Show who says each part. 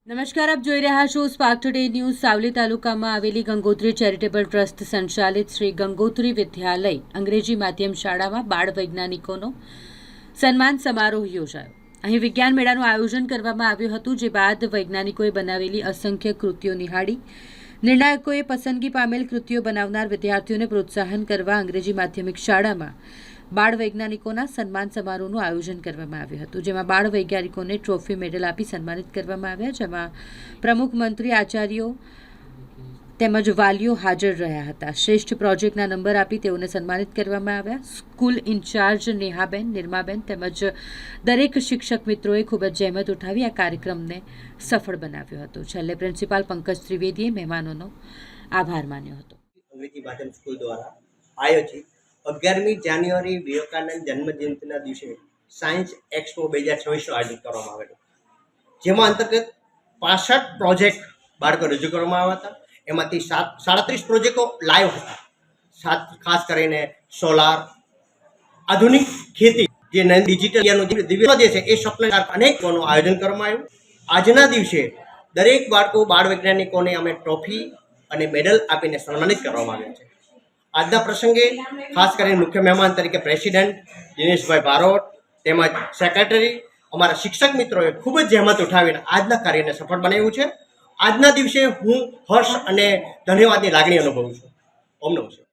Speaker 1: નમસ્કાર, આપ જોઈ રહ્યા છો સ્પાર્ક ટુડે ન્યૂઝ। સાવલી તાલુકામાં આવેલી ગંગોત્રી ચેરિટેબલ ટ્રસ્ટ સંચાલિત શ્રી ગંગોત્રી વિદ્યાલય અંગ્રેજી માધ્યમ શાળામાં બાળ વૈજ્ઞાનિકોનો સન્માન સમારોહ યોજાયો। અહીં વિજ્ઞાન મેળાનું આયોજન કરવામાં આવ્યું હતું, જે બાદ વૈજ્ઞાનિકોએ બનાવેલી અસંખ્ય કૃતિઓ નિહાળી નિર્ણાયકોએ પસંદગી પામેલ કૃતિઓ બનાવનાર વિદ્યાર્થીઓને પ્રોત્સાહન કરવા અંગ્રેજી માધ્યમિક શાળામાં બાળ વૈજ્ઞાનિકોના સન્માન સમારોહનું આયોજન કરવામાં આવ્યું હતું, જેમાં બાળ વૈજ્ઞાનિકોને ટ્રોફી મેડલ આપી સન્માનિત કરવામાં આવ્યા, જેમાં પ્રમુખ મંત્રી, આચાર્યો તેમજ વાલીઓ હાજર રહ્યા હતા। શ્રેષ્ઠ પ્રોજેક્ટના નંબર આપી તેઓને સન્માનિત કરવામાં આવ્યા। સ્કૂલ ઇન્ચાર્જ નેહાબેન, નિર્માબેન તેમજ દરેક શિક્ષક મિત્રોએ ખૂબ જ જહેમત ઉઠાવી આ કાર્યક્રમને સફળ બનાવ્યો હતો। છેલ્લે પ્રિન્સિપાલ પંકજ ત્રિવેદીએ મહેમાનોનો આભાર માન્યો હતો।
Speaker 2: અંગ્રેજી માધ્યમ સ્કૂલ દ્વારા આયોજિત 11મી જાન્યુઆરી વિવેકાનંદ જન્મજયંતિના દિવસે સાયન્સ એક્સપો 2026 આયોજિત કરવામાં આવેલો, જેમાં અંતર્ગત 65 પ્રોજેક્ટ બાળકો રજૂ કરવામાં આવ્યા હતા। એમાંથી 37 પ્રોજેક્ટો લાઈવ હતા। ખાસ કરીને સોલાર, આધુનિક ખેતી, જે ડિજિટલ દિવ્ય છે એ સ્વપ્ન અનેકોનું આયોજન કરવામાં આવ્યું। આજના દિવસે દરેક બાળ વૈજ્ઞાનિકોને અમે ટ્રોફી અને મેડલ આપીને સન્માનિત કરવામાં આવ્યા છે। આજના પ્રસંગે ખાસ કરીને મુખ્ય મહેમાન તરીકે પ્રેસિડેન્ટ દિનેશભાઈ બારોટ તેમજ સેક્રેટરી, અમારા શિક્ષક મિત્રોએ ખૂબ જ જહેમત ઉઠાવીને આજના કાર્યને સફળ બનાવ્યું છે। આજના દિવસે હું હર્ષ અને ધન્યવાદની લાગણી અનુભવું છું। ઓમ નમઃ શિવાય।